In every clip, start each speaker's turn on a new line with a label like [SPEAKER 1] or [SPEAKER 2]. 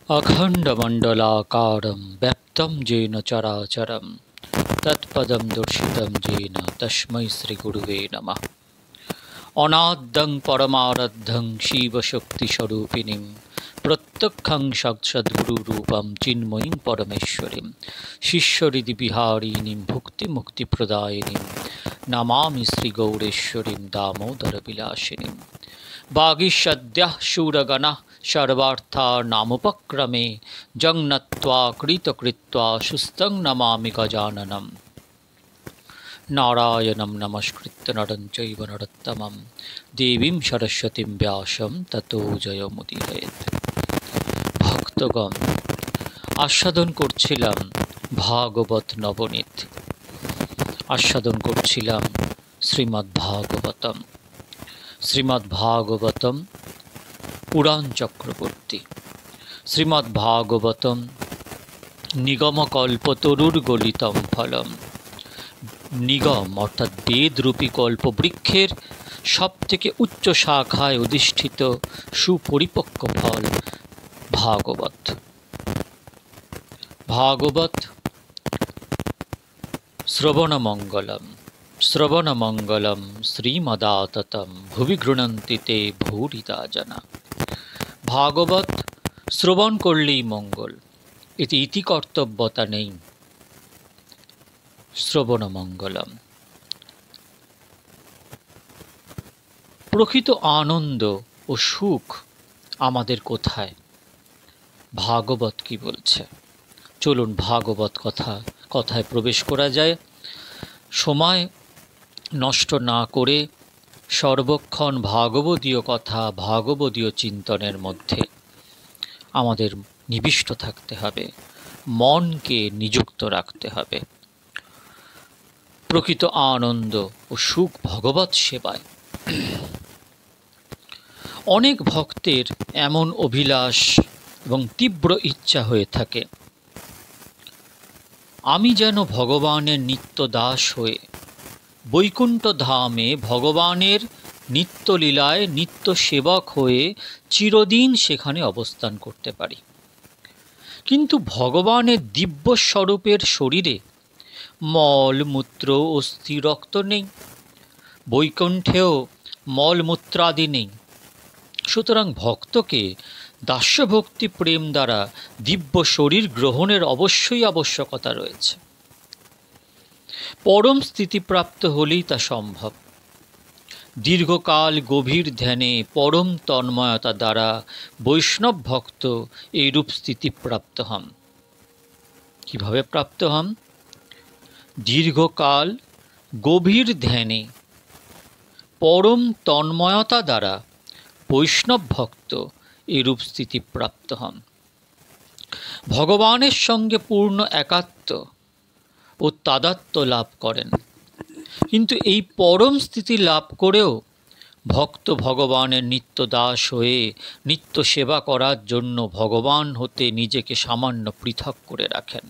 [SPEAKER 1] अखण्डमण्डलाकारं व्याप्तं येन चराचरं तत्पदं दर्शितं येन तस्मै श्रीगुरुवे नमः। अनाद्यं परमाराध्यं शिवशक्तिस्वरूपिणीं प्रत्यक्षं सद्गुरुरूपं चिन्मयीं परमेश्वरीं शिष्यहृदि विहारिणीं भुक्तिमुक्तिप्रदायिनीं नमामि श्रीगौरेश्वरीं दामोदरविलासिनीं। वागीषद्यः शूरगणः सर्वार्थानामुपक्रमे जं नत्वा कृतकृत्वा सुस्थं नमामि गजाननं। नारायणं नमस्कृत्य नरं चैव नरोत्तमं देवीं सरस्वतीं व्यासं ततो जयमुदीरयेत्। ভক্তগণ, আস্বাদন করছিলাম ভাগবত নবনীত, আস্বাদন করছিলাম শ্রীমদ্ ভাগবতম। শ্রীমদ্ ভাগবতম পুরাণ চক্রবর্তী, শ্রীমদ্ ভাগবতম নিগমকল্পতরুর গলিতম ফলম। নিগম অর্থাৎ বেদরূপী কল্পবৃক্ষের সব থেকে উচ্চ শাখায় অধিষ্ঠিত সুপরিপক্ক ফল ভাগবত। ভাগবত শ্রবণমঙ্গলম শ্রবণমঙ্গলম শ্রীমদাততম ভুবি গৃণন্তি তে ভূরিতা জনা। ভাগবত শ্রবণ করলেই মঙ্গল, এতে ইতিকর্তব্যতা নেই। শ্রবণমঙ্গলম। প্রকৃত আনন্দ ও সুখ আমাদের কোথায়? ভাগবত কি বলছে? চলুন ভাগবত কথায় প্রবেশ করা যায়। সময় নষ্ট না করে সর্বক্ষণ ভাগবতীয় কথা, ভাগবতীয় চিন্তনের মধ্যে আমাদের নিবিষ্ট থাকতে হবে, মনকে নিযুক্ত রাখতে হবে। প্রকৃত আনন্দ ও সুখ ভগবত সেবায়। অনেক ভক্তের এমন অভিলাষ এবং তীব্র ইচ্ছা হয়ে থাকে, আমি যেন ভগবানের নিত্য দাস হয়ে বৈকুণ্ঠ ধামে ভগবানের নিত্যলীলায় নিত্য সেবক হয়ে চিরদিন সেখানে অবস্থান করতে পারি। কিন্তু ভগবানের দিব্য স্বরূপের শরীরে মল মূত্র অস্থি রক্ত নেই, বৈকুণ্ঠেও মলমূত্রাদি নেই। সুতরাং ভক্তকে দাস্যভক্তি প্রেম দ্বারা দিব্য শরীর গ্রহণের অবশ্যই আবশ্যকতা রয়েছে। পরম স্থিতিপ্রাপ্ত হলেই তা সম্ভব। দীর্ঘকাল গভীর ধ্যানে পরম তন্ময়তা দ্বারা বৈষ্ণব ভক্ত এইরূপ স্থিতিপ্রাপ্ত হন। কিভাবে প্রাপ্ত হন? দীর্ঘকাল গভীর ধ্যানে পরম তন্ময়তা দ্বারা বৈষ্ণব ভক্ত এরূপ স্থিতি প্রাপ্ত হন। ভগবানের সঙ্গে পূর্ণ একাত্ম ও তাদাত্ম্য লাভ করেন। কিন্তু এই পরম স্থিতি লাভ করেও ভক্ত ভগবানের নিত্য দাস হয়ে নিত্য সেবা করার জন্য ভগবান হতে নিজেকে সামান্য পৃথক করে রাখেন।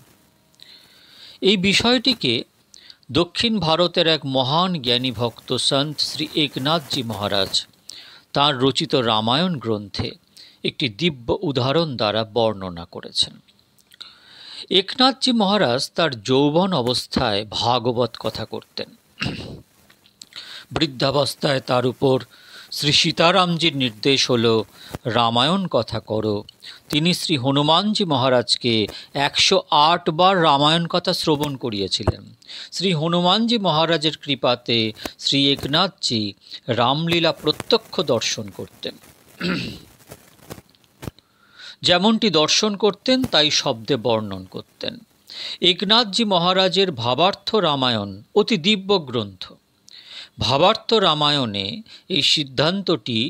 [SPEAKER 1] এই বিষয়টিকে দক্ষিণ ভারতের এক মহান জ্ঞানী ভক্ত সন্ত শ্রী একনাথজি মহারাজ তাঁর রচিত রামায়ণ গ্রন্থে একটি দিব্য উদাহরণ দ্বারা বর্ণনা করেছেন। একনাথজি মহারাজ তার যৌবন অবস্থায় ভাগবত কথা করতেন। বৃদ্ধাবস্থায় তার উপর শ্রী সীতারামজির নির্দেশ হল রামায়ণ কথা করো। তিনি শ্রী হনুমানজি মহারাজকে 108 বার রামায়ণ কথা শ্রবণ করিয়েছিলেন। শ্রী হনুমানজি মহারাজের কৃপাতে শ্রী একনাথজি রামলীলা প্রত্যক্ষ দর্শন করতেন। যেমনটি দর্শন করতেন তাই শব্দে বর্ণন করতেন। একনাথজি মহারাজের ভাবার্থ রামায়ণ অতি দিব্য গ্রন্থ। ভাবার্থ রামায়ণে এই সিদ্ধান্তটি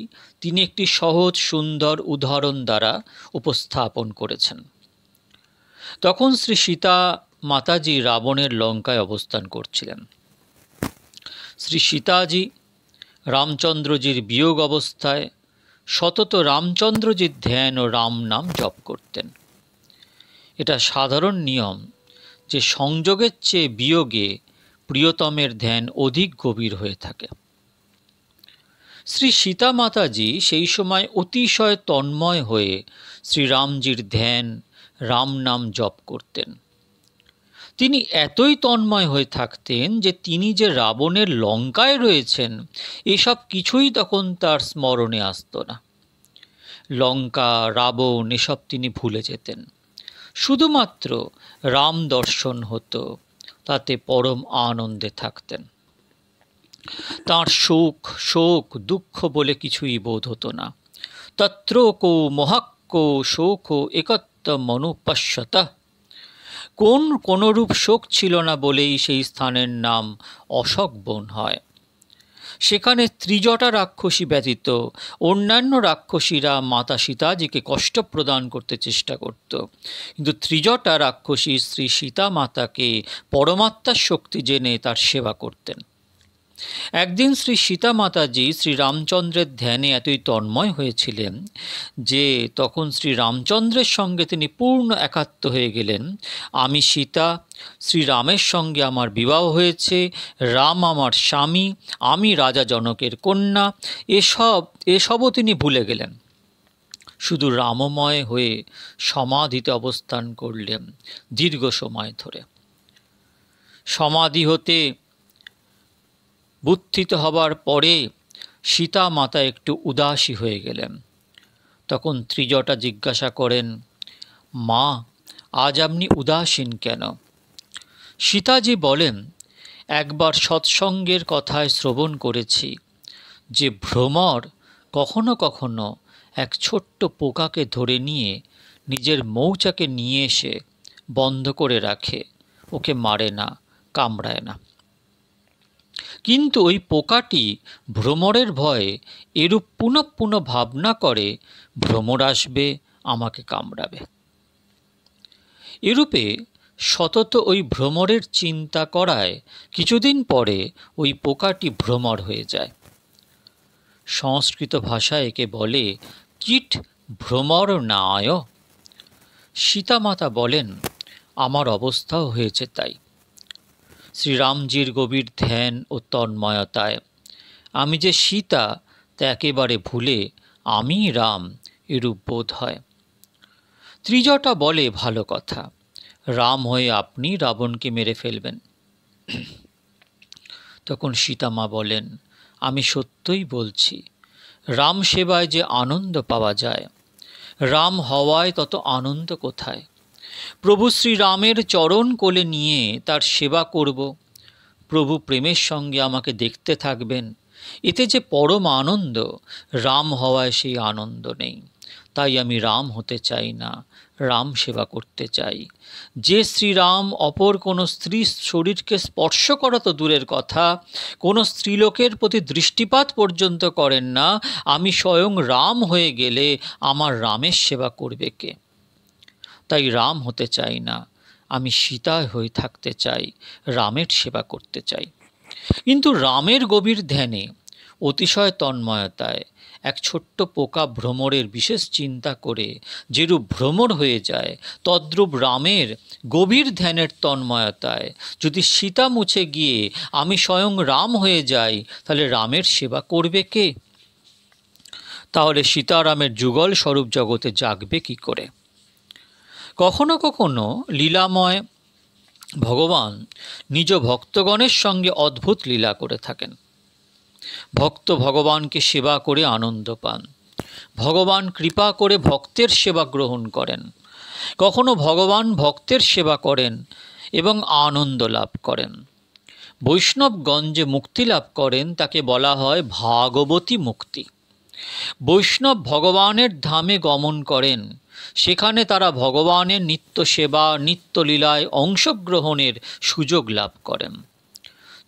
[SPEAKER 1] তিনি একটি সহজ সুন্দর উদাহরণ দ্বারা উপস্থাপন করেছেন। তখন শ্রী সীতা মাতাজি রাবণের লঙ্কায় অবস্থান করছিলেন। শ্রী সীতাজি রামচন্দ্রজির বিয়োগ অবস্থায় সতত রামচন্দ্রজির ধ্যান ও রাম নাম জপ করতেন। এটা সাধারণ নিয়ম যে সংযোগের চেয়ে বিয়োগে প্রিয়তমের ধ্যান অধিক গভীর হয়ে থাকে। শ্রী সীতা মাতাজি সেই সময় অতিশয় তন্ময় হয়ে শ্রীরামজির ধ্যান, রাম নাম জপ করতেন। তিনি এতই তন্ময় হয়ে থাকতেন যে তিনি যে রাবণের লঙ্কায় রয়েছেন এসব কিছুই তখন তার স্মরণে আসতো না। লঙ্কা, রাবণ এসব তিনি ভুলে যেতেন। শুধুমাত্র রাম দর্শন হতো, তাতে পরম আনন্দে থাকতেন। তাঁর শোক দুঃখ বলে কিছুই বোধ হতো না। তত্র কো মহাক্কো শোক একত্ব মনুপশ্যত। কোনরূপ শোক ছিল না বলেই সেই স্থানের নাম অশোক বন হয়। সেখানে ত্রিজটা রাক্ষসী ব্যতীত অন্যান্য রাক্ষসীরা মাতা সীতাজিকে কষ্ট প্রদান করতে চেষ্টা করত, কিন্তু ত্রিজটা রাক্ষসী শ্রী সীতা মাতাকে পরমাত্মার শক্তি জেনে তার সেবা করতেন। একদিন শ্রী সীতা মাতাজি শ্রী রামচন্দ্রের ধ্যানে এতই তন্ময় হয়েছিলেন যে তখন শ্রী রামচন্দ্রের সঙ্গে তিনি পূর্ণ একাত্ম হয়ে গেলেন। আমি সীতা, শ্রীরামের সঙ্গে আমার বিবাহ হয়েছে, রাম আমার স্বামী, আমি রাজা জনকের কন্যা, এসবও তিনি ভুলে গেলেন। শুধু রামময় হয়ে সমাধিতে অবস্থান করলেন দীর্ঘ সময় ধরে। সমাধি হতে বুদ্ধিত হবার পরে সীতা মাতা একটু উদাসী হয়ে গেলেন। তখন ত্রিজটা জিজ্ঞাসা করেন, মা, আজ আপনি উদাসীন কেন? সীতাজি বলেন, একবার সৎসঙ্গের কথায় শ্রবণ করেছি যে ভ্রমর কখনো কখনো এক ছোট্ট পোকাকে ধরে নিয়ে নিজের মৌচাকে নিয়ে এসে বন্ধ করে রাখে, ওকে মারে না, কামড়ায় না। কিন্তু ওই পোকাটি ভ্রমরের ভয়ে এরূপ পুনঃ পুনঃ ভাবনা করে, ভ্রমর আসবে, আমাকে কামড়াবে। এরূপে সতত ওই ভ্রমরের চিন্তা করায় কিছুদিন পরে ওই পোকাটি ভ্রমর হয়ে যায়। সংস্কৃত ভাষায় একে বলে কীট ভ্রমর নায়। সীতামাতা বলেন, আমার অবস্থাও হয়েছে তাই। শ্রীরামজির গভীর ধ্যান ও তন্ময়তায় আমি যে সীতা তা একেবারে ভুলে আমি রাম এরূপ বোধ হয়। ত্রিজটা বলে, ভালো কথা, রাম হয়ে আপনি রাবণকে মেরে ফেলবেন। তখন সীতামা বলেন, আমি সত্যই বলছি, রাম সেবায় যে আনন্দ পাওয়া যায়, রাম হওয়ায় তত আনন্দ কোথায়? প্রভু শ্রীরামের চরণ কোলে নিয়ে তার সেবা করব, প্রভু প্রেমের সঙ্গে আমাকে দেখতে থাকবেন, এতে যে পরম আনন্দ, রাম হওয়ায় সেই আনন্দ নেই। তাই আমি রাম হতে চাই না, রাম সেবা করতে চাই। যে শ্রীরাম অপর কোনো স্ত্রীর শরীরকে স্পর্শ করা তো দূরের কথা, কোনো স্ত্রীলোকের প্রতি দৃষ্টিপাত পর্যন্ত করেন না, আমি স্বয়ং রাম হয়ে গেলে আমার রামের সেবা করবে কে? তাই রাম হতে চাই না, আমি সীতা হয়ে থাকতে চাই, রামের সেবা করতে চাই। কিন্তু রামের গভীর ধ্যানে, অতিশয় তন্ময়তায় এক ছোট্ট পোকা ভ্রমরের বিশেষ চিন্তা করে যেরূপ ভ্রমর হয়ে যায়, তদ্রূপ রামের গভীর ধ্যানের তন্ময়তায় যদি সীতা মুছে গিয়ে আমি স্বয়ং রাম হয়ে যাই, তাহলে রামের সেবা করবে কে? তাহলে সীতারামের যুগল স্বরূপ জগতে জাগবে কি করে? কখনো কখনো লীলাময় ভগবান নিজ ভক্তগণের সঙ্গে অদ্ভুত লীলা করে থাকেন। ভক্ত ভগবানকে সেবা করে আনন্দ পান। ভগবান কৃপা করে ভক্তের সেবা গ্রহণ করেন। কখনো ভগবান ভক্তের সেবা করেন এবং আনন্দ লাভ করেন। বৈষ্ণবগণ যে মুক্তি লাভ করেন তাকে বলা হয় ভাগবতী মুক্তি। বৈষ্ণব ভগবানের ধামে গমন করেন, সেখানে তারা ভগবানের নিত্য সেবা, নিত্য লীলায় অংশগ্রহণের সুযোগ লাভ করেন।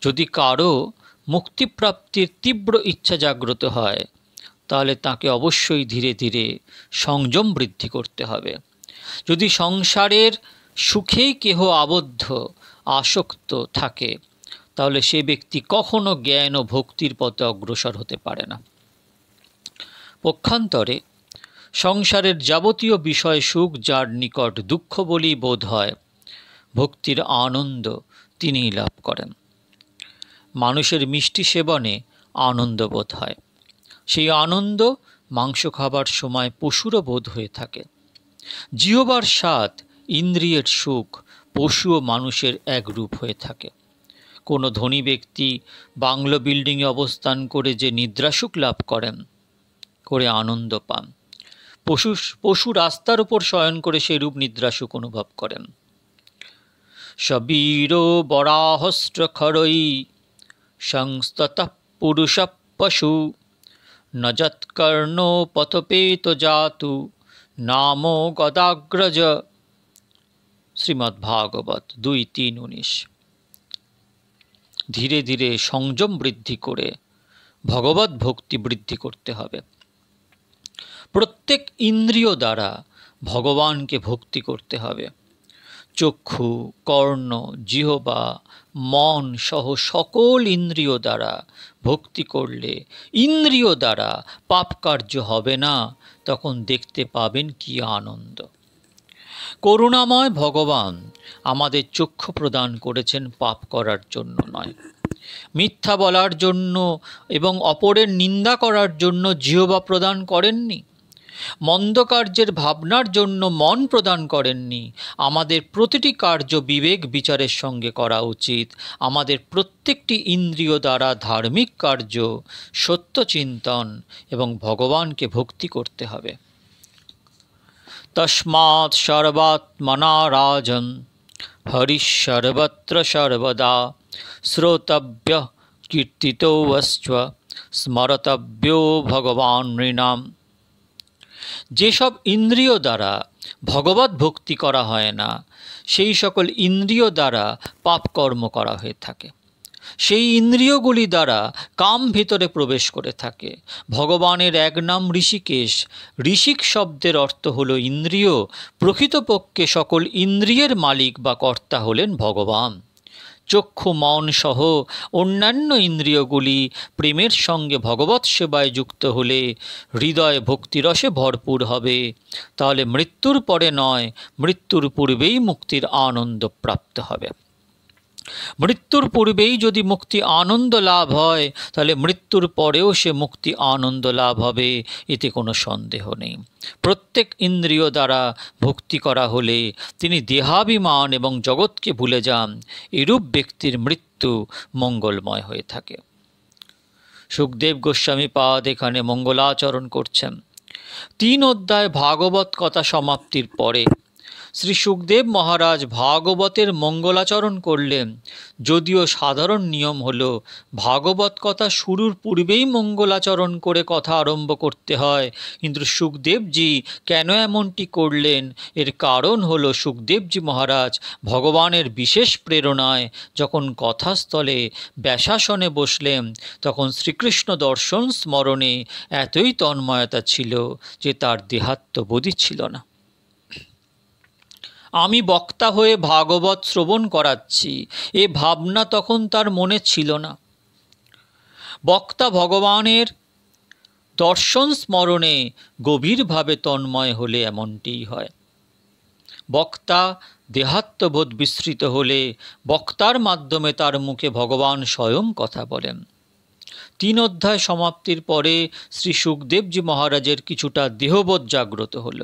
[SPEAKER 1] যদি কারো মুক্তিপ্রাপ্তির তীব্র ইচ্ছা জাগ্রত হয়, তাহলে তাকে অবশ্যই ধীরে ধীরে সংযম বৃদ্ধি করতে হবে। যদি সংসারের সুখেই কেহ আবদ্ধ, আসক্ত থাকে, তাহলে সে ব্যক্তি কখনো জ্ঞান ও ভক্তির পথে অগ্রসর হতে পারে না। পক্ষান্তরে সংসারের যাবতীয় বিষয় সুখ যার নিকট দুঃখ বলেই বোধ হয়, ভক্তির আনন্দ তিনিই লাভ করেন। মানুষের মিষ্টি সেবনে আনন্দ বোধ হয়, সেই আনন্দ মাংস খাবার সময় পশুরও বোধ হয়ে থাকে। জিহ্বার স্বাদ, ইন্দ্রিয়ের সুখ পশু ও মানুষের এক রূপ হয়ে থাকে। কোনো ধনী ব্যক্তি বাংলো বিল্ডিংয়ে অবস্থান করে যে নিদ্রাসুখ লাভ করেন, করে আনন্দ পান, পশু রাস্তার উপর শয়ন করে সেরূপ নিদ্রাসুখ অনুভব করেন। শবীর বরাহস্ত্র খরৈ সংস্ততঃ পুরুষ পশু নজৎকর্ণ পথপেত জাতু নাম গদাগ্রজ। শ্রীমদ্ভাগবত 2:3-19। ধীরে ধীরে সংযম বৃদ্ধি করে ভগবত ভক্তি বৃদ্ধি করতে হবে। প্রত্যেক ইন্দ্রিয় দ্বারা ভগবানকে ভক্তি করতে হবে। চক্ষু, কর্ণ, জিহ্বা, মন সহ সকল ইন্দ্রিয় দ্বারা ভক্তি করলে ইন্দ্রিয় দ্বারা পাপ কার্য হবে না। তখন দেখতে পাবেন কি আনন্দ। করুণাময় ভগবান আমাদের চক্ষু প্রদান করেছেন পাপ করার জন্য নয়, মিথ্যা বলার জন্য এবং অপরের নিন্দা করার জন্য জিহ্বা প্রদান করেননি, মন্দ কার্যের ভাবনার জন্য মন প্রদান করেননি। আমাদের প্রতিটি কার্য বিবেক বিচারের সঙ্গে করা উচিত। আমাদের প্রত্যেকটি ইন্দ্রিয় দ্বারা ধার্মিক কার্য, সত্য চিন্তন এবং ভগবানকে ভক্তি করতে হবে। তস্মাৎ সর্বাত্মনা রাজন হরিঃ সর্বত্র সর্বদা শ্রোতব্য কীর্তিতব্য স্মরতব্যো ভগবান নৃণাম। যেসব ইন্দ্রিয় দ্বারা ভগবত ভক্তি করা হয় না, সেই সকল ইন্দ্রিয় দ্বারা পাপ কর্ম করা হয়ে থাকে। সেই ইন্দ্রিয়গুলি দ্বারা কাম ভিতরে প্রবেশ করে থাকে। ভগবানের এক নাম ঋষিকেশ। ঋষিক শব্দের অর্থ হল ইন্দ্রিয়। প্রকৃতপক্ষে সকল ইন্দ্রিয়ের মালিক বা কর্তা হলেন ভগবান। চক্ষু, মন সহ অন্যান্য ইন্দ্রিয়গুলি প্রেমের সঙ্গে ভগবৎ সেবায় যুক্ত হলে হৃদয় ভক্তিরসে ভরপুর হবে। তাহলে মৃত্যুর পরে নয়, মৃত্যুর পূর্বেই মুক্তির আনন্দ প্রাপ্ত হবে। মৃত্যুর পূর্বেই যদি মুক্তি আনন্দ লাভ হয়, তাহলে মৃত্যুর পরেও সে মুক্তি আনন্দ লাভ হবে, এতে কোনো সন্দেহ নেই। প্রত্যেক ইন্দ্রিয় দ্বারা ভক্তি করা হলে তিনি দেহাভিমান এবং জগৎকে ভুলে যান। এরূপ ব্যক্তির মৃত্যু মঙ্গলময় হয়ে থাকে। সুখদেব গোস্বামী পাদ এখানে মঙ্গলাচরণ করছেন। 3 অধ্যায় ভাগবত কথা সমাপ্তির পরে শ্রী সুখদেব মহারাজ ভাগবতের মঙ্গলাচরণ করলেন। যদিও সাধারণ নিয়ম হল ভাগবত কথা শুরুর পূর্বেই মঙ্গলাচরণ করে কথা আরম্ভ করতে হয়, কিন্তু সুখদেবজি কেন এমনটি করলেন এর কারণ হল সুখদেবজি মহারাজ ভগবানের বিশেষ প্রেরণায় যখন কথাস্থলে ব্যাসাসনে বসলেন, তখন শ্রীকৃষ্ণ দর্শন স্মরণে এতই তন্ময়তা ছিল যে তার দেহাত্মবোধই ছিল না। আমি বক্তা হয়ে ভাগবত শ্রবণ করাচ্ছি, এ ভাবনা তখন তার মনে ছিল না। বক্তা ভগবানের দর্শন স্মরণে গভীরভাবে তন্ময় হলে এমনটিই হয়। বক্তা দেহাত্মবোধ বিস্মৃত হলে বক্তার মাধ্যমে তার মুখে ভগবান স্বয়ং কথা বলেন। 3 অধ্যায় সমাপ্তির পরে শ্রী সুখদেবজি মহারাজের কিছুটা দেহবোধ জাগ্রত হল।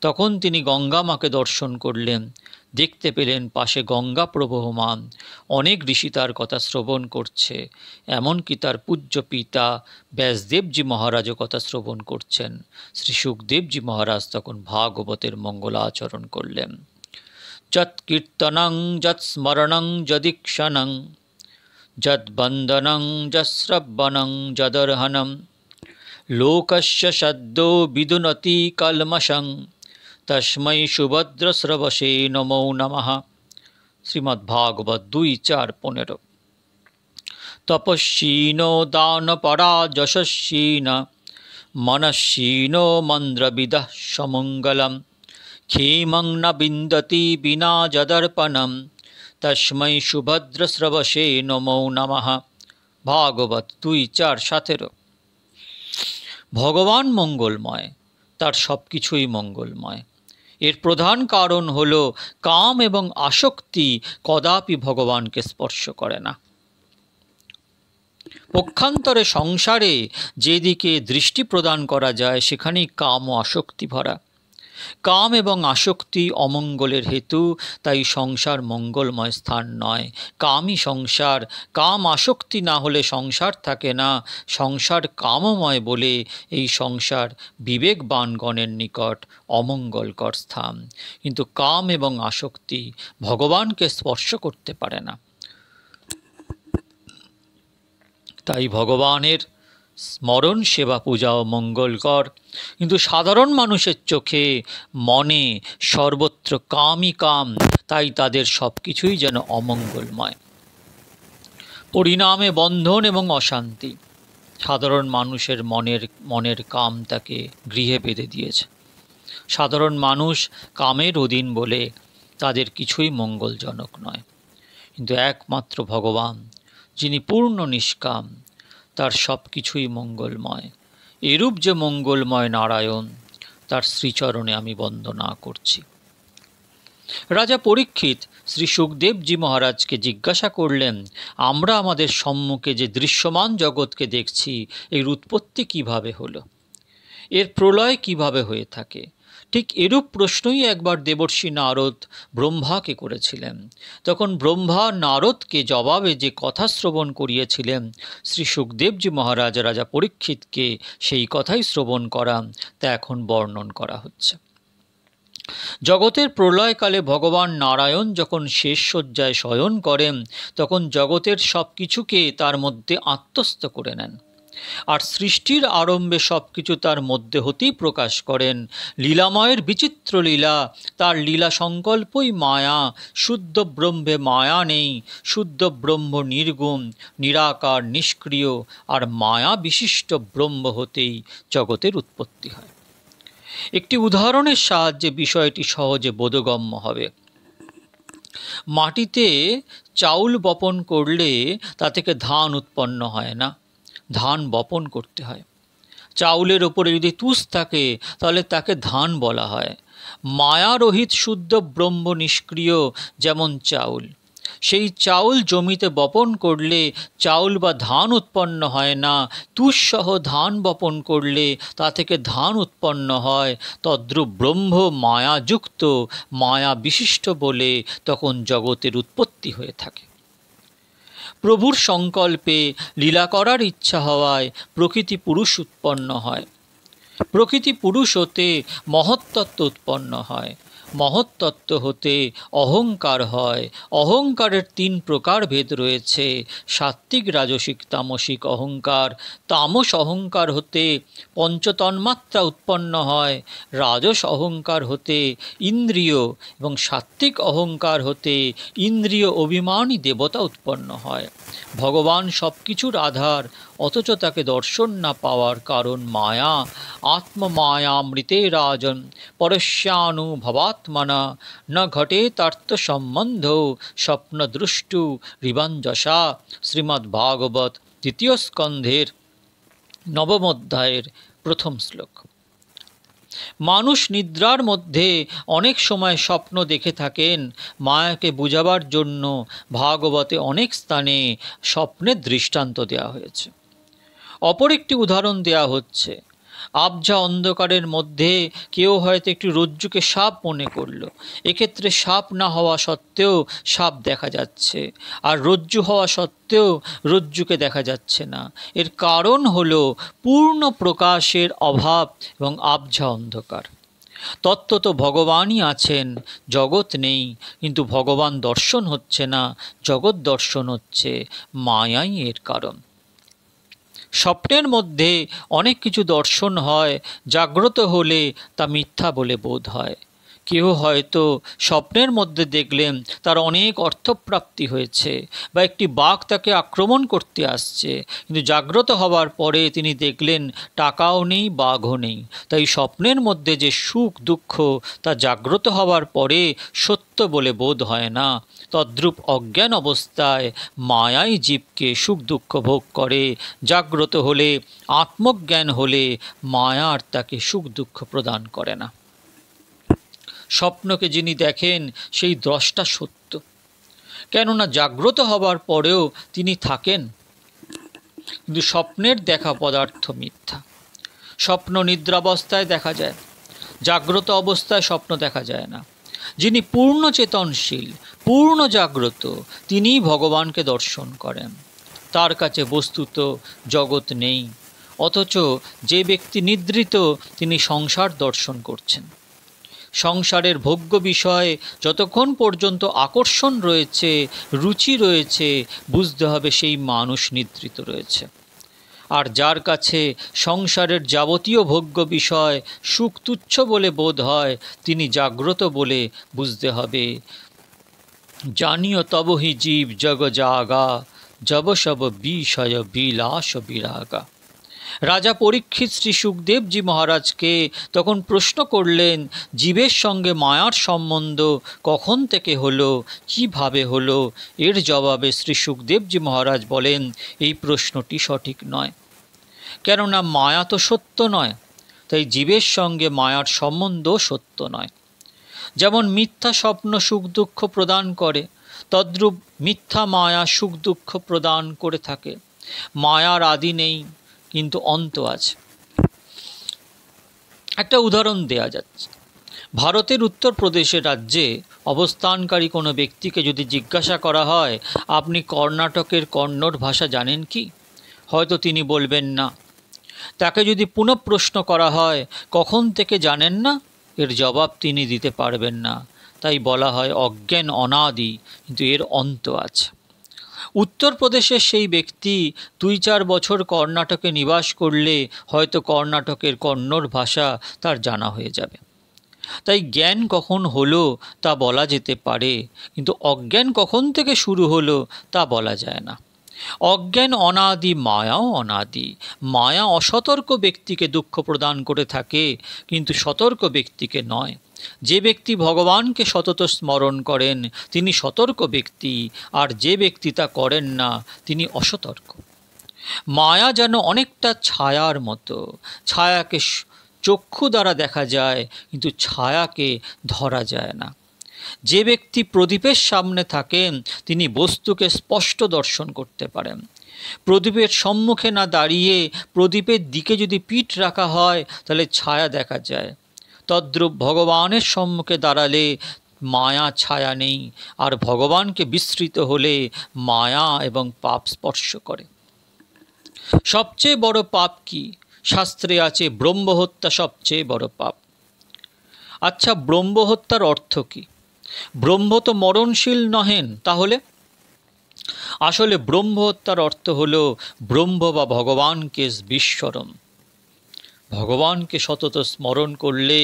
[SPEAKER 1] তখন তিনি গঙ্গা মাকে দর্শন করলেন। দেখতে পেলেন পাশে গঙ্গা প্রবহমান, অনেক ঋষি তার কথা শ্রবণ করছে। এমনকি তার পূজ্য পিতা ব্যাসদেবজি মহারাজও কথা শ্রবণ করছেন। শ্রী সুখদেবজি মহারাজ তখন ভাগবতের মঙ্গলাচরণ করলেন। যৎ কীর্তনং যৎ স্মরণং যদীক্ষণং যদ্বন্দনং যশ্রবণং যদর্হনম লোকস্য সদ্যো বিদুনতি কলমশং তস্मै সুভদ্রস্রবশে নমো নমঃ। শ্রীমদ্ভাগবত 2:4-15। তপস্বিনো দানপরা যশস্বিন মনস্বিনো মন্দ্রবিদঃ সমঙ্গলম ক্ষেমং ন বিন্দতি বিনা যদর্পণম তস্मै সুভদ্রস্রবশে নমো নমঃ। ভাগবত 2:4-17। ভগবান মঙ্গলময়, তার সব কিছুই মঙ্গলময়। এর প্রধান কারণ হল কাম এবং আসক্তি কদাপি ভগবানকে স্পর্শ করে না। পক্ষান্তরে সংসারে যেদিকে দৃষ্টি প্রদান করা যায় সেখানেই কাম ও আসক্তি ভরা। কাম এবং আসক্তি অমঙ্গলের হেতু, তাই সংসার মঙ্গলময় স্থান নয়। কামই সংসার, কাম আসক্তি না হলে সংসার থাকে না। সংসার কামময় বলে এই সংসার বিবেকবানগণের নিকট অমঙ্গলকর স্থান। কিন্তু কাম এবং আসক্তি ভগবানকে স্পর্শ করতে পারে না। তাই ভগবানের স্মরণ সেবা পূজাও মঙ্গলকর। কিন্তু সাধারণ মানুষের চোখে মনে সর্বত্র কামই কাম, তাই তাদের সব কিছুই যেন অমঙ্গলময়। পরিণামে বন্ধন এবং অশান্তি। সাধারণ মানুষের মনের কাম তাকে গৃহে বেঁধে দিয়েছে। সাধারণ মানুষ কামের অধীন বলে তাদের কিছুই মঙ্গলজনক নয়। কিন্তু একমাত্র ভগবান, যিনি পূর্ণ নিষ্কাম, তার সব কিছুই মঙ্গলময়। এরূপ যে মঙ্গলময় নারায়ণ, তার শ্রীচরণে আমি বন্দনা করছি। রাজা পরীক্ষিত শ্রী সুখদেবজি মহারাজকে জিজ্ঞাসা করলেন, আমরা আমাদের সম্মুখে যে দৃশ্যমান জগৎকে দেখছি, এর উৎপত্তি কিভাবে হলো, এর প্রলয় কিভাবে হয়ে থাকে? ঠিক এরূপ প্রশ্নই একবার দেবর্ষি নারদ ব্রহ্মাকে করেছিলেন। তখন ব্রহ্মা নারদকে জবাবে যে কথা শ্রবণ করিয়েছিলেন, শ্রী সুখদেবজি মহারাজ রাজা পরীক্ষিতকে সেই কথাই শ্রবণ করান, তা এখন বর্ণন করা হচ্ছে। জগতের প্রলয়কালে ভগবান নারায়ণ যখন শেষ শয্যায় শয়ন করেন, তখন জগতের সব কিছুকে তার মধ্যে আত্মস্থ করে নেন। আর সৃষ্টির আরম্ভে সব কিছু তার মধ্যে হতেই প্রকাশ করেন। লীলাময়ের বিচিত্র লীলা, তার লীলা সংকল্পই মায়া। শুদ্ধ ব্রহ্মে মায়া নেই, শুদ্ধ ব্রহ্ম নির্গুণ, নিরাকার, নিষ্ক্রিয়, আর মায়া বিশিষ্ট ব্রহ্ম হতেই জগতের উৎপত্তি হয়। একটি উদাহরণের সাহায্যে বিষয়টি সহজে বোধগম্য হবে। মাটিতে চাউল বপন করলে তা থেকে ধান উৎপন্ন হয় না, ধান বপন করতে হয়। চাউলের ওপরে যদি তুষ থাকে তাহলে তাকে ধান বলা হয়। মায়ারহিত শুদ্ধ ব্রহ্ম নিষ্ক্রিয় যেমন চাউল, সেই চাউল জমিতে বপন করলে চাউল বা ধান উৎপন্ন হয় না। তুষসহ ধান বপন করলে তা থেকে ধান উৎপন্ন হয়। তদ্রূপ ব্রহ্ম মায়াযুক্ত, মায়া বিশিষ্ট বলে তখন জগতের উৎপত্তি হয়ে থাকে। প্রভুর সংকল্পে লীলা করার ইচ্ছা হওয়ায় প্রকৃতি পুরুষ উৎপন্ন হয়। প্রকৃতি পুরুষ হতে মহত্তত্ত্ব উৎপন্ন হয়। মহত্তত্ত্ব হতে অহংকার হয়। অহংকারের 3 প্রকার ভেদ রয়েছে: সাত্ত্বিক, রাজসিক, তামসিক অহংকার। তামস অহংকার হতে পঞ্চতন্মাত্রা উৎপন্ন হয়। রাজস অহংকার হতে ইন্দ্রিয় এবং সাত্ত্বিক অহংকার হতে ইন্দ্রিয় অভিমানী দেবতা উৎপন্ন হয়। ভগবান সব কিছুর আধার, অথচ তাকে দর্শন না পাওয়ার কারণ মায়া। আত্মমায়ামৃতে রাজন পরস্যানুভবাত্মনা ন ঘটেতার্থ সম্বন্ধ স্বপ্নদৃষ্টু রিবাঞ্জসা। শ্রীমদ্ভাগবত 2য় স্কন্ধের 9ম অধ্যায়ের 1ম শ্লোক। মানুষ নিদ্রার মধ্যে অনেক সময় স্বপ্ন দেখে থাকেন। মায়াকে বুঝাবার জন্য ভাগবতে অনেক স্থানে স্বপ্নের দৃষ্টান্ত দেওয়া হয়েছে। অপর একটি উদাহরণ দেওয়া হচ্ছে। আবঝা অন্ধকারের মধ্যে কেউ হয়তো একটি রজ্জুকে সাপ মনে করল। এক্ষেত্রে সাপ না হওয়া সত্ত্বেও সাপ দেখা যাচ্ছে, আর রজ্জু হওয়া সত্ত্বেও রজ্জুকে দেখা যাচ্ছে না। এর কারণ হলো পূর্ণ প্রকাশের অভাব এবং আবঝা অন্ধকার। তত্ত্বত ভগবানই আছেন, জগৎ নেই, কিন্তু ভগবান দর্শন হচ্ছে না, জগৎ দর্শন হচ্ছে। মায়াই এর কারণ। স্বপ্নের মধ্যে অনেক কিছু দর্শন হয়, জাগ্রত হলে তা মিথ্যা বলে বোধ হয়। কেউ হয়তো স্বপ্নের মধ্যে দেখলেন তার অনেক অর্থপ্রাপ্তি হয়েছে, বা একটি বাঘ তাকে আক্রমণ করতে আসছে, কিন্তু জাগ্রত হবার পরে তিনি দেখলেন টাকাও নেই, বাঘও নেই। তাই স্বপ্নের মধ্যে যে সুখ দুঃখ, তা জাগ্রত হবার পরে সত্য বলে বোধ হয় না। তদ্রূপ অজ্ঞান অবস্থায় মায়াই জীবকে সুখ দুঃখ ভোগ করে। জাগ্রত হলে, আত্মজ্ঞান হলে মায়ার তাকে সুখ দুঃখ প্রদান করে না। স্বপ্নকে যিনি দেখেন সেই দ্রষ্টা সত্য, কেননা জাগ্রত হবার পরেও তিনি থাকেন। কিন্তু স্বপ্নের দেখা পদার্থ মিথ্যা। স্বপ্ন নিদ্রাবস্থায় দেখা যায়, জাগ্রত অবস্থায় স্বপ্ন দেখা যায় না। যিনি পূর্ণ চেতনশীল, পূর্ণ জাগ্রত, তিনিই ভগবানকে দর্শন করেন। তার কাছে বস্তুত জগৎ নেই। অথচ যে ব্যক্তি নিদ্রিত, তিনি সংসার দর্শন করছেন। সংসারের ভোগ্য বিষয়ে যতক্ষণ পর্যন্ত আকর্ষণ রয়েছে, রুচি রয়েছে, বুঝতে হবে সেই মানুষ নিদ্রিত রয়েছে। আর যার কাছে সংসারের যাবতীয় ভোগ্য বিষয় সুখ তুচ্ছ বলে বোধ হয়, তিনি জাগ্রত বলে বুঝতে হবে। জানিও তবহি জীব জগ জাগা, জব সব বিষয় বিলাস বিরাগা। রাজা পরীক্ষিত শ্রী সুখদেবজি মহারাজকে তখন প্রশ্ন করলেন, জীবের সঙ্গে মায়ার সম্বন্ধ কখন থেকে হলো, কিভাবে হলো? এর জবাবে শ্রী সুখদেবজি মহারাজ বলেন, এই প্রশ্নটি সঠিক নয়। কেননা মায়া তো সত্য নয়, তাই জীবের সঙ্গে মায়ার সম্বন্ধ সত্য নয়। যেমন মিথ্যা স্বপ্ন সুখ দুঃখ প্রদান করে, তদ্রূপ মিথ্যা মায়া সুখ দুঃখ প্রদান করে থাকে। মায়ার আদি নেই, কিন্তু অন্ত আছে। একটা উদাহরণ দেয়া যাচ্ছে। ভারতের উত্তরপ্রদেশের রাজ্যে অবস্থানকারী কোনো ব্যক্তিকে যদি জিজ্ঞাসা করা হয়, আপনি কর্ণাটকের কন্নড় ভাষা জানেন কি? হয়তো তিনি বলবেন না। তাকে যদি পুনঃ প্রশ্ন করা হয়, কখন থেকে জানেন না? এর জবাব তিনি দিতে পারবেন না। তাই বলা হয় অজ্ঞান অনাদি, কিন্তু এর অন্ত আছে। উত্তরপ্রদেশের সেই ব্যক্তি 2-4 বছর কর্ণাটকে নিবাস করলে হয়তো কর্ণাটকের কন্নড় ভাষা তার জানা হয়ে যাবে। তাই জ্ঞান কখন হলো তা বলা যেতে পারে, কিন্তু অজ্ঞান কখন থেকে শুরু হলো তা বলা যায় না। অজ্ঞান অনাদি, মায়াও অনাদি। মায়া অসতর্ক ব্যক্তিকে দুঃখ প্রদান করে থাকে, কিন্তু সতর্ক ব্যক্তিকে নয়। যে ব্যক্তি ভগবানকে সতত স্মরণ করেন তিনি সতর্ক ব্যক্তি, আর যে ব্যক্তি তা করেন না তিনি অসতর্ক। মায়া যেন অনেকটা ছায়ার মতো। ছায়াকে চক্ষু দ্বারা দেখা যায়, কিন্তু ছায়াকে ধরা যায় না। যে ব্যক্তি প্রদীপের সামনে থাকেন তিনি বস্তুকে স্পষ্ট দর্শন করতে পারেন। প্রদীপের সম্মুখে না দাঁড়িয়ে প্রদীপের দিকে যদি পিঠ রাখা হয় তাহলে ছায়া দেখা যায়। তদ্রূপ ভগবানের সম্মুখে দাঁড়ালে মায়া ছায়া নেই, আর ভগবানকে বিস্মৃত হলে মায়া এবং পাপ স্পর্শ করে। সবচেয়ে বড় পাপ কি? শাস্ত্রে আছে ব্রহ্মহত্যা সবচেয়ে বড় পাপ। আচ্ছা, ব্রহ্মহত্যার অর্থ কি? ব্রহ্ম তো মরণশীল নহেন, তাহলে? আসলে ব্রহ্মহত্যার অর্থ হল ব্রহ্ম বা ভগবানকে বিস্মরণ। ভগবানকে সতত স্মরণ করলে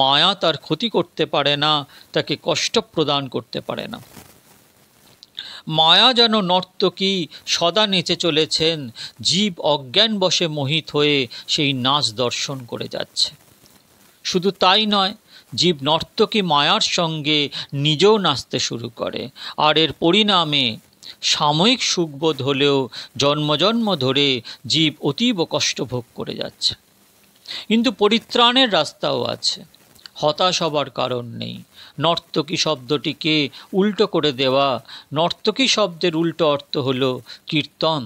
[SPEAKER 1] মায়া তার ক্ষতি করতে পারে না, তাকে কষ্ট প্রদান করতে পারে না। মায়া যেন নর্তকী সদা নেচে চলেছেন, জীব অজ্ঞান বশে মোহিত হয়ে সেই নাচ দর্শন করে যাচ্ছে। শুধু তাই নয়, জীব নর্তকী মায়ার সঙ্গে নিজেও নাচতে শুরু করে, আর এর পরিণামে সাময়িক সুখবোধ হলেও জন্ম জন্ম ধরে জীব অতীব কষ্ট ভোগ করে যাচ্ছে। কিন্তু পরিত্রাণের রাস্তাও আছে, হতাশ হবার কারণ নেই। নর্তকী শব্দটিকে উল্টো করে দেওয়া, নর্তকী শব্দের উল্টো অর্থ হলো কীর্তন।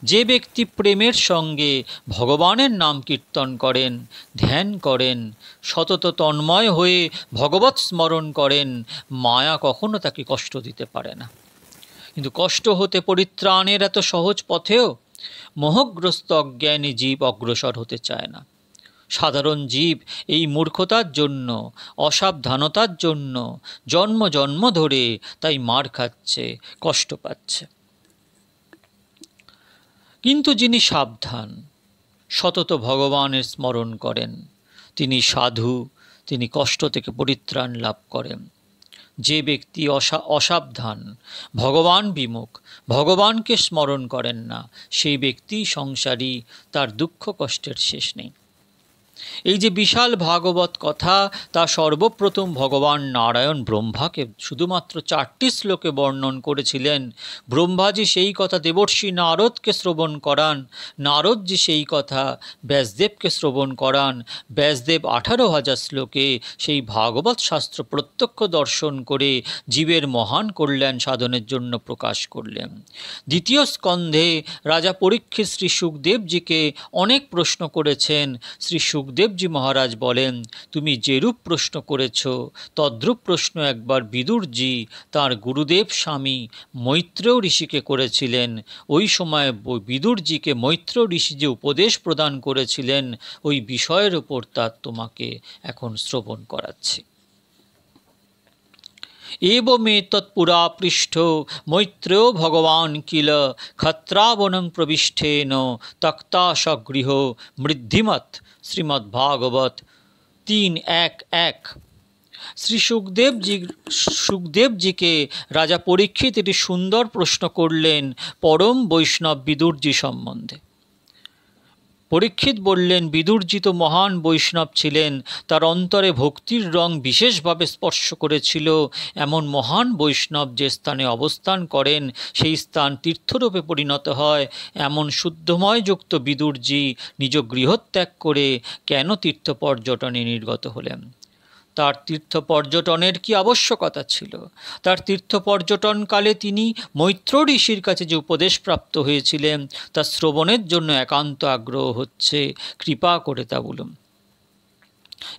[SPEAKER 1] যে ব্যক্তি প্রেমের সঙ্গে ভগবানের নাম কীর্তন করেন, ধ্যান করেন, সতত তন্ময় হয়ে ভগবৎ স্মরণ করেন, মায়া কখনো তাকে কষ্ট দিতে পারে না। কিন্তু কষ্ট হতে পরিত্রাণের এত সহজ পথেও মোহগ্রস্ত অজ্ঞানী জীব অগ্রসর হতে চায় না। সাধারণ জীব এই মূর্খতার জন্য, অসাবধানতার জন্য জন্ম জন্ম ধরে তাই মার খাচ্ছে, কষ্ট পাচ্ছে। কিন্তু যিনি সাবধান, সতত ভগবানের স্মরণ করেন, তিনি সাধু, তিনি কষ্ট থেকে পরিত্রাণ লাভ করেন। যে ব্যক্তি অসাবধান, ভগবান বিমুখ, ভগবানকে স্মরণ করেন না, সেই ব্যক্তি সংসারী, তার দুঃখ কষ্টের শেষ নেই। এই যে বিশাল ভাগবত কথা, তা সর্বপ্রথম ভগবান নারায়ণ ব্রহ্মাকে শুধুমাত্র 4টি শ্লোকে বর্ণন করেছিলেন। ব্রহ্মাজি সেই কথা দেবর্ষি নারদকে শ্রবণ করান, নারদজি সেই কথা ব্যাসদেবকে শ্রবণ করান। ব্যাসদেব 18,000 শ্লোকে সেই ভাগবত শাস্ত্র প্রত্যক্ষ দর্শন করে জীবের মহান কল্যাণ সাধনের জন্য প্রকাশ করলেন। দ্বিতীয় স্কন্ধে রাজা পরীক্ষিত শ্রী সুখদেবজিকে অনেক প্রশ্ন করেছেন। শ্রী সুখদেবজি মহারাজ বলেন, তুমি যেরূপ প্রশ্ন করেছ তদ্রূপ প্রশ্ন একবার বিদুরজি তাঁর গুরুদেব স্বামী মৈত্রেয় ঋষিকে করেছিলেন। ওই সময় বিদুরজিকে মৈত্রেয় ঋষি যে উপদেশ প্রদান করেছিলেন ওই বিষয়ের উপর তা তোমাকে এখন শ্রবণ করাচ্ছি। एवमेतत्पुरा पृष्ठो मैत्रेयो भगवान् किल क्षत्रावनं प्रविष्टेन तक्ता सगृहो मृद्धिमत् श्रीमद्भागवत 3:1:1। শ্রী সুখদেবজিকে রাজা পরীক্ষিত একটি সুন্দর প্রশ্ন করলেন পরম বৈষ্ণব বিদুরজি সম্বন্ধে। পরীক্ষিত বললেন, বিদুরজি তো মহান বৈষ্ণব ছিলেন, তার অন্তরে ভক্তির রং বিশেষভাবে স্পর্শ করেছিল। এমন মহান বৈষ্ণব যে স্থানে অবস্থান করেন সেই স্থান তীর্থরূপে পরিণত হয়। এমন শুদ্ধময়যুক্ত বিদুরজি নিজ গৃহত্যাগ করে কেন তীর্থ পর্যটনে নির্গত হলেন? তার তীর্থ পর্যটনের কি আবশ্যকতা ছিল? তার তীর্থ পর্যটনকালে তিনি মৈত্র ঋষির কাছে যে উপদেশ প্রাপ্ত হয়েছিলেন তা শ্রবণের জন্য একান্ত আগ্রহ হচ্ছে, কৃপা করে তা বলুন।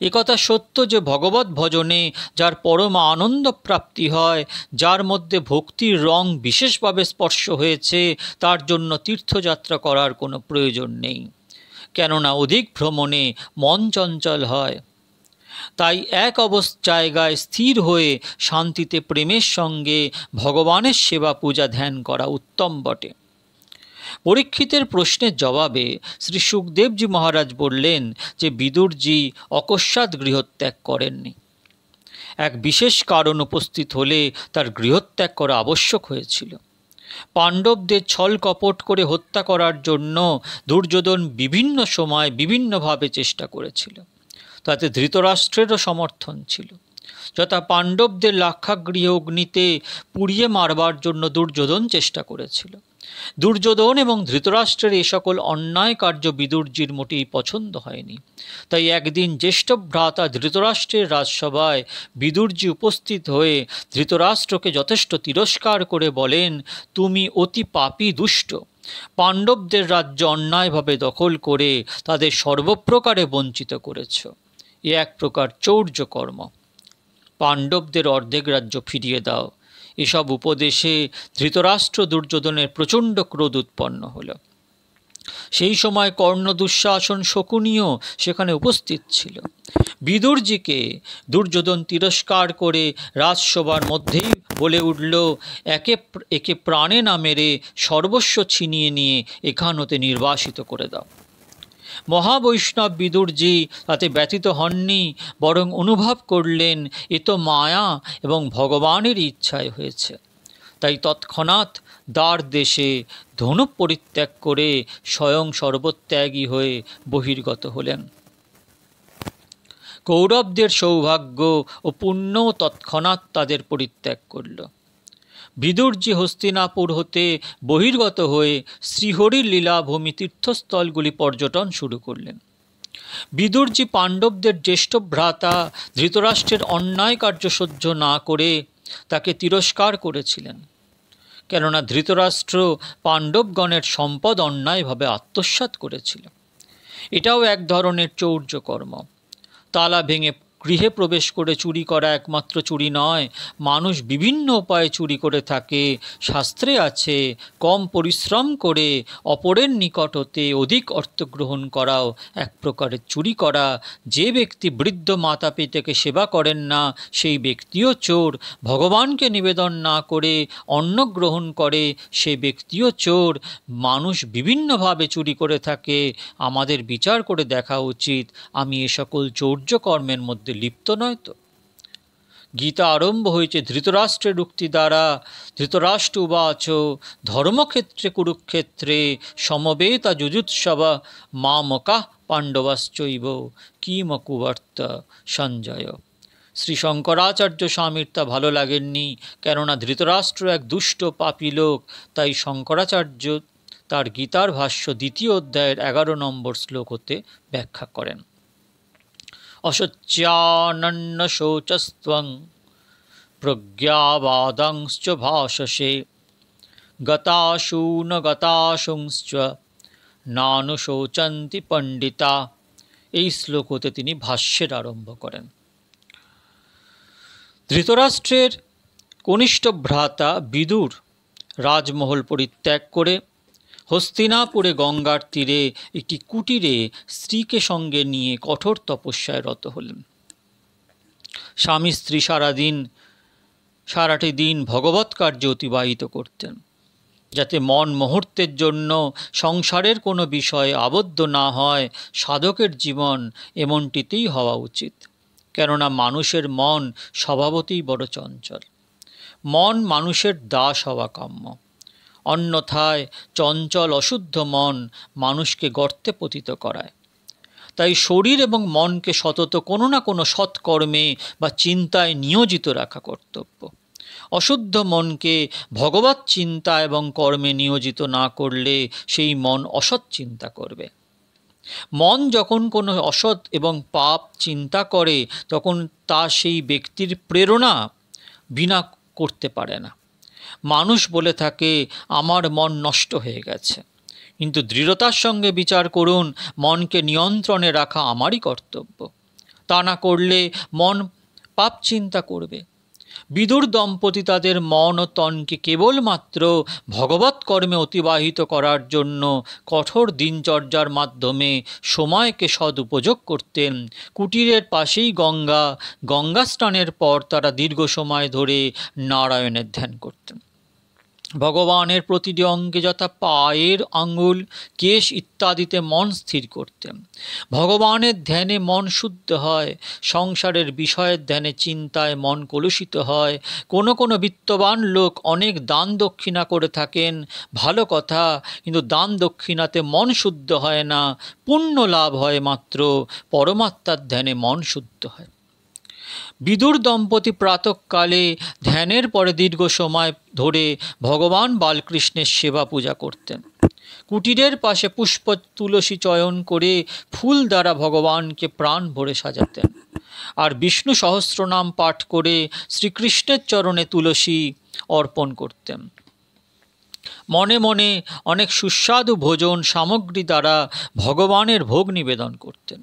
[SPEAKER 1] একথা সত্য যে ভগবত ভজনে যার পরম আনন্দ প্রাপ্তি হয়, যার মধ্যে ভক্তির রং বিশেষভাবে স্পর্শ হয়েছে, তার জন্য তীর্থযাত্রা করার কোনো প্রয়োজন নেই, কেননা অধিক ভ্রমণে মন চঞ্চল হয়। তাই এক জায়গায় স্থির হয়ে শান্তিতে প্রেমের সঙ্গে ভগবানের সেবা পূজা ধ্যান করা উত্তম বটে। পরীক্ষিতের প্রশ্নের জবাবে শ্রী সুখদেবজি মহারাজ বললেন যে বিদুরজি অকস্মাৎ গৃহত্যাগ করেননি। এক বিশেষ কারণ উপস্থিত হলে তার গৃহত্যাগ করা আবশ্যক হয়েছিল। পাণ্ডবদের ছল কপট করে হত্যা করার জন্য দুর্যোধন বিভিন্ন সময় বিভিন্নভাবে চেষ্টা করেছিল। তাতে ধৃতরাষ্ট্রেরও সমর্থন ছিল। যথা পাণ্ডবদের লাক্ষাগৃহ অগ্নিতে পুড়িয়ে মারবার জন্য দুর্যোধন চেষ্টা করেছিল। দুর্যোধন এবং ধৃতরাষ্ট্রের এ সকল অন্যায় কার্য বিদুরজির মোটেই পছন্দ হয়নি। তাই একদিন জ্যেষ্ঠ ভ্রাতা ধৃতরাষ্ট্রের রাজসভায় বিদুরজি উপস্থিত হয়ে ধৃতরাষ্ট্রকে যথেষ্ট তিরস্কার করে বলেন, তুমি অতি পাপী দুষ্ট, পাণ্ডবদের রাজ্য অন্যায়ভাবে দখল করে তাদের সর্বপ্রকারে বঞ্চিত করেছ। এ এক প্রকার চৌর্য কর্ম। পাণ্ডবদের অর্ধেক রাজ্য ফিরিয়ে দাও। এসব উপদেশে ধৃতরাষ্ট্র দুর্যোধনের প্রচণ্ড ক্রোধ উৎপন্ন হল। সেই সময় কর্ণ, দুঃশাসন, শকুনিও সেখানে উপস্থিত ছিল। বিদুরজিকে দুর্যোধন তিরস্কার করে রাজসভার মধ্যেই বলে উঠল, একে প্রাণে না মেরে সর্বস্ব ছিনিয়ে নিয়ে এখান হতে নির্বাসিত করে দাও। মহাবৈষ্ণব বিদুরজি তাতে ব্যথিত হননি, বরং অনুভব করলেন এ তো মায়া এবং ভগবানের ইচ্ছায় হয়েছে। তাই তৎক্ষণাৎ দ্বার দেশে ধনুক পরিত্যাগ করে স্বয়ং সর্বত্যাগী হয়ে বহির্গত হলেন। কৌরবদের সৌভাগ্য ও পুণ্য তৎক্ষণাৎ তাদের পরিত্যাগ করল। বিদুরজি হস্তিনাপুর হতে বহির্গত হয়ে শ্রীহরির লীলাভূমি তীর্থস্থলগুলি পর্যটন শুরু করলেন। বিদুরজি পাণ্ডবদের জ্যেষ্ঠ ভ্রাতা ধৃতরাষ্ট্রের অন্যায় কার্য সহ্য না করে তাকে তিরস্কার করেছিলেন, কেননা ধৃতরাষ্ট্র পাণ্ডবগণের সম্পদ অন্যায়ভাবে আত্মসাৎ করেছিল। এটাও এক ধরনের চৌর্য কর্ম। তালা ভেঙে গৃহে প্রবেশ করে চুরি করা একমাত্র চুরি নয়, মানুষ বিভিন্ন উপায়ে চুরি করে থাকে। শাস্ত্রে আছে, কম পরিশ্রম করে অপরের নিকট হতে অধিক অর্থ গ্রহণ করাও এক প্রকারের চুরি করা। যে ব্যক্তি বৃদ্ধ মাতা পিতাকে সেবা করেন না সেই ব্যক্তিও চোর। ভগবানকে নিবেদন না করে অন্ন গ্রহণ করে সে ব্যক্তিও চোর। মানুষ বিভিন্নভাবে চুরি করে থাকে। আমাদের বিচার করে দেখা উচিত আমি এ সকল চৌর্য কর্মের মধ্যে লিপ্ত নয় তো। গীতা আরম্ভ হয়েছে ধৃতরাষ্ট্রের উক্তি দ্বারা। ধৃতরাষ্ট্র উবাচ ধর্মক্ষেত্রে কুরুক্ষেত্রে সমবেতা যুযুৎসবা মামকাঃ পাণ্ডবাশ্চৈব কিমকুবর্ত সঞ্জয়। শ্রী শঙ্করাচার্য স্বামীর তা ভালো লাগেননি, কেননা ধৃতরাষ্ট্র এক দুষ্ট পাপী লোক। তাই শঙ্করাচার্য তার গীতার ভাষ্য 2য় অধ্যায়ের 11 নম্বর শ্লোক হতে ব্যাখ্যা করেন। অশোচ্যানন্য শোচস্ত্বং প্রজ্ঞাবাদাংশ্চ ভাষসে গতাশূন গতাশুংশ্চ নানুশোচন্তি পণ্ডিতা এই শ্লোক হতে তিনি ভাষ্যের আরম্ভ করেন। ধৃতরাষ্ট্রের কনিষ্ঠ ভ্রাতা বিদুর রাজমহল পরিত্যাগ করে হস্তিনাপুরে গঙ্গার তীরে একটি কুটিরে স্ত্রীকে সঙ্গে নিয়ে কঠোর তপস্যায় রত হলেন। স্বামী স্ত্রী সারাটি দিন ভগবৎ কার্যে অতিবাহিত করতেন, যাতে মন মুহূর্তের জন্য সংসারের কোনো বিষয়ে আবদ্ধ না হয়। সাধকের জীবন এমনটিতেই হওয়া উচিত, কেননা মানুষের মন স্বভাবতই বড় চঞ্চল। মন মানুষের দাস হওয়া কাম্য, অন্যথায় চঞ্চল অশুদ্ধ মন মানুষকে গর্তে পতিত করায়। তাই শরীর এবং মনকে সতত কোনো না কোনো সৎকর্মে বা চিন্তায় নিয়োজিত রাখা কর্তব্য। অশুদ্ধ মনকে ভগবৎ চিন্তা এবং কর্মে নিয়োজিত না করলে সেই মন অসৎ চিন্তা করবে। মন যখন কোনো অসৎ এবং পাপ চিন্তা করে তখন তা সেই ব্যক্তির প্রেরণা বিনা করতে পারে না। মানুষ বলে থাকে আমার মন নষ্ট হয়ে গেছে, কিন্তু দৃঢ়তার সঙ্গে বিচার করুন, মনকে নিয়ন্ত্রণে রাখা আমারই কর্তব্য। তা না করলে মন পাপ চিন্তা করবে। বিদুর দম্পতি তাদের মন ও তনকে কেবলমাত্র ভগবৎ কর্মে অতিবাহিত করার জন্য কঠোর দিনচর্যার মাধ্যমে সময়কে সদুপযোগ করতেন। কুটিরের পাশেই গঙ্গা স্নানের পর তারা দীর্ঘ সময় ধরে নারায়ণের ধ্যান করতেন। ভগবানের প্রতিটি অঙ্গে যথা পায়ের আঙ্গুল, কেশ ইত্যাদিতে মন স্থির করতেন। ভগবানের ধ্যানে মন শুদ্ধ হয়, সংসারের বিষয়ের ধ্যানে চিন্তায় মন কলুষিত হয়। কোনো বিত্তবান লোক অনেক দান দক্ষিণা করে থাকেন, ভালো কথা, কিন্তু দান দক্ষিণাতে মন শুদ্ধ হয় না, পুণ্য লাভ হয় মাত্র, পরমাত্মার ধ্যানে মন শুদ্ধ হয়। বিদুর দম্পতি প্রাতঃকালে ধ্যানের পরে দীর্ঘ সময় ধরে ভগবান বালকৃষ্ণের সেবা পূজা করতেন। কুটিরের পাশে পুষ্প তুলসী চয়ন করে ফুল দ্বারা ভগবানকে প্রাণ ভরে সাজাতেন, আর বিষ্ণু সহস্রনাম পাঠ করে শ্রীকৃষ্ণের চরণে তুলসী অর্পণ করতেন। মনে মনে অনেক সুস্বাদু ভোজন সামগ্রী দ্বারা ভগবানের ভোগ নিবেদন করতেন।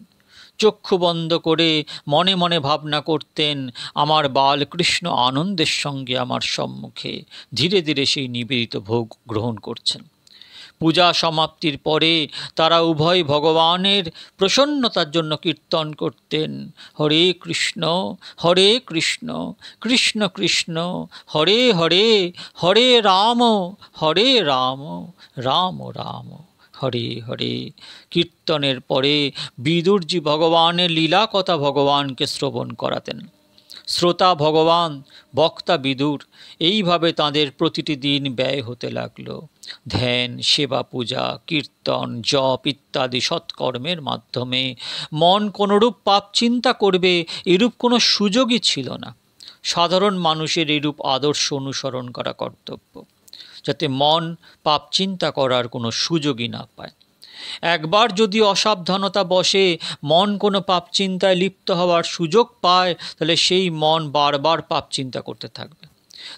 [SPEAKER 1] চক্ষু বন্ধ করে মনে মনে ভাবনা করতেন, আমার বালকৃষ্ণ আনন্দের সঙ্গে আমার সম্মুখে ধীরে ধীরে সেই নিবেদিত ভোগ গ্রহণ করছেন। পূজা সমাপ্তির পরে তারা উভয় ভগবানের প্রসন্নতার জন্য কীর্তন করতেন, হরে কৃষ্ণ কৃষ্ণ কৃষ্ণ হরে হরে, হরে রাম রাম রাম হরে হরে। কীর্তনের পরে বিদুরজি ভগবানের লীলা কথা ভগবানকে শ্রবণ করাতেন। শ্রোতা ভগবান, বক্তা বিদুর, এইভাবে তাঁদের প্রতিটি দিন ব্যয় হতে লাগলো। ধ্যান, সেবা, পূজা, কীর্তন, জপ ইত্যাদি সৎকর্মের মাধ্যমে মন কোনরূপ পাপ চিন্তা করবে এরূপ কোনো সুযোগই ছিল না। সাধারণ মানুষের এরূপ আদর্শ অনুসরণ করা কর্তব্য, যাতে মন পাপ চিন্তা করার কোনো সুযোগই না পায়। একবার যদি অসাবধানতা বশে মন কোনো পাপ চিন্তায় লিপ্ত হওয়ার সুযোগ পায়, তাহলে সেই মন বারবার পাপ চিন্তা করতে থাকবে।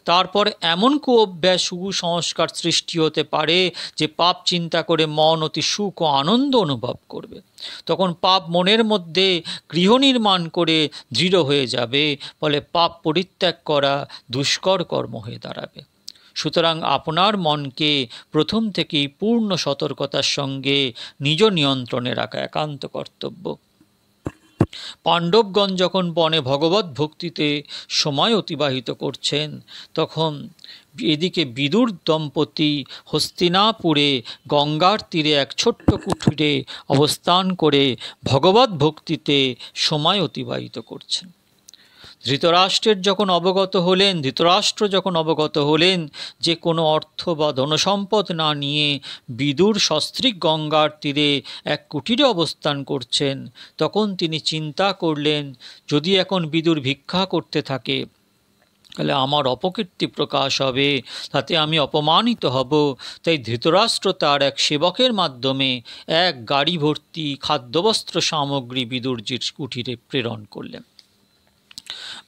[SPEAKER 1] তারপর এমন কুঅভ্যাস কুসংস্কার সৃষ্টি হতে পারে যে পাপ চিন্তা করে মন অতি সুখ ও আনন্দ অনুভব করবে। তখন পাপ মনের মধ্যে গৃহ নির্মাণ করে দৃঢ় হয়ে যাবে, ফলে পাপ পরিত্যাগ করা দুষ্কর কর্ম হয়ে দাঁড়াবে। সুতরাং আপনার মনকে প্রথম থেকেই পূর্ণ সতর্কতার সঙ্গে নিজ নিয়ন্ত্রণে রাখা একান্ত কর্তব্য। পাণ্ডবগণ যখন বনে ভগবত ভক্তিতে সময় অতিবাহিত করছেন, তখন এদিকে বিদুর দম্পতি হস্তিনাপুরে গঙ্গার তীরে এক ছোট্ট কুঠিরে অবস্থান করে ভগবত ভক্তিতে সময় অতিবাহিত করছেন। ধৃতরাষ্ট্র যখন অবগত হলেন যে কোনো অর্থ বা ধনসম্পদ না নিয়ে বিদুর সস্ত্রীক গঙ্গার তীরে এক কুটিরে অবস্থান করছেন, তখন তিনি চিন্তা করলেন, যদি এখন বিদুর ভিক্ষা করতে থাকে তাহলে আমার অপকীর্তি প্রকাশ হবে, তাতে আমি অপমানিত হব। তাই ধৃতরাষ্ট্র তার এক সেবকের মাধ্যমে এক গাড়ি ভর্তি খাদ্যবস্ত্র সামগ্রী বিদুরজির কুটিরে প্রেরণ করলেন।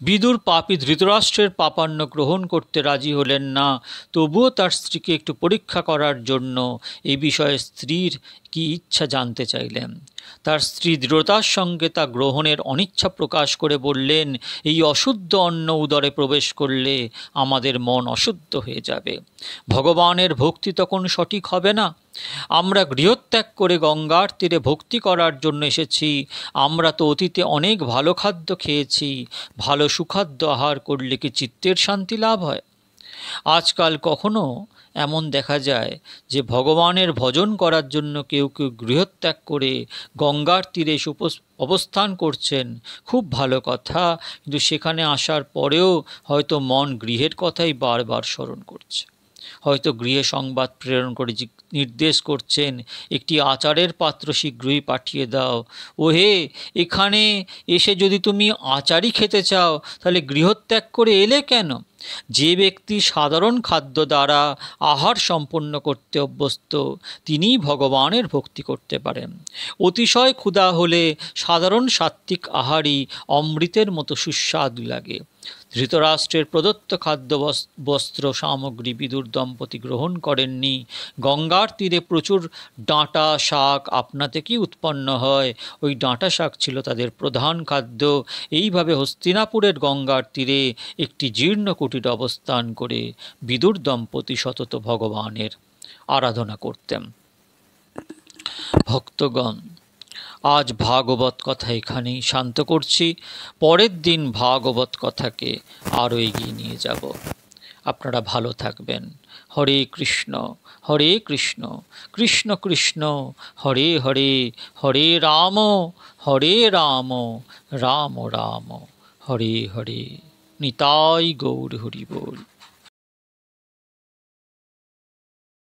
[SPEAKER 1] বিদুর পাপী ধৃতরাষ্ট্রের পাপান্ন গ্রহণ করতে রাজি হলেন না, তবুও তার স্ত্রীকে একটু পরীক্ষা করার জন্য এই বিষয়ে স্ত্রীর কি ইচ্ছা জানতে চাইলেন। তার স্ত্রী দৃঢ়তার সঙ্গে তা গ্রহণের অনিচ্ছা প্রকাশ করে বললেন, এই অশুদ্ধ অন্ন উদরে প্রবেশ করলে আমাদের মন অশুদ্ধ হয়ে যাবে, ভগবানের ভক্তি তখন সঠিক হবে না। আমরা গৃহত্যাগ করে গঙ্গার তীরে ভক্তি করার জন্য এসেছি। আমরা তো অতীতে অনেক ভালো খাদ্য খেয়েছি, ভালো সুখাদ্য আহার করলে কি চিত্তের শান্তি লাভ হয়? আজকাল কখনো এমন দেখা যায় যে ভগবানের ভজন করার জন্য কেউ কেউ গৃহত্যাগ করে গঙ্গার তীরে এসে অবস্থান করছেন, খুব ভালো কথা, কিন্তু সেখানে আসার পরেও হয়তো মন গৃহের কথাই বারবার স্মরণ করছে। হয়তো গৃহে সংবাদ প্রেরণ করে নির্দেশ করছেন, একটি আচারের পাত্র শীঘ্রই পাঠিয়ে দাও। ওহে, এখানে এসে যদি তুমি আচারই খেতে চাও তাহলে গৃহত্যাগ করে এলে কেন? যে ব্যক্তি সাধারণ খাদ্য দ্বারা আহার সম্পন্ন করতে অভ্যস্ত তিনিই ভগবানের ভক্তি করতে পারেন। অতিশয় ক্ষুধা হলে সাধারণ সাত্ত্বিক আহারই অমৃতের মতো সুস্বাদু লাগে। ধৃতরাষ্ট্রের প্রদত্ত খাদ্য বস্ত্র সামগ্রী বিদুর দম্পতি গ্রহণ করেননি। গঙ্গার তীরে প্রচুর ডাঁটা শাক আপনা থেকেই উৎপন্ন হয়, ওই ডাঁটা শাক ছিল তাদের প্রধান খাদ্য। এইভাবে হস্তিনাপুরের গঙ্গার তীরে একটি জীর্ণ কুটিরে অবস্থান করে বিদুর দম্পতি সতত ভগবানের আরাধনা করতেন। ভক্তগণ, আজ ভাগবত কথা এখানেই শান্ত করছি। পরের দিন ভাগবত কথাকে আরও এগিয়ে নিয়ে যাব। আপনারা ভালো থাকবেন। হরে কৃষ্ণ কৃষ্ণ কৃষ্ণ হরে হরে, হরে রাম রাম রাম হরে হরে। নিতাই গৌর হরি বল।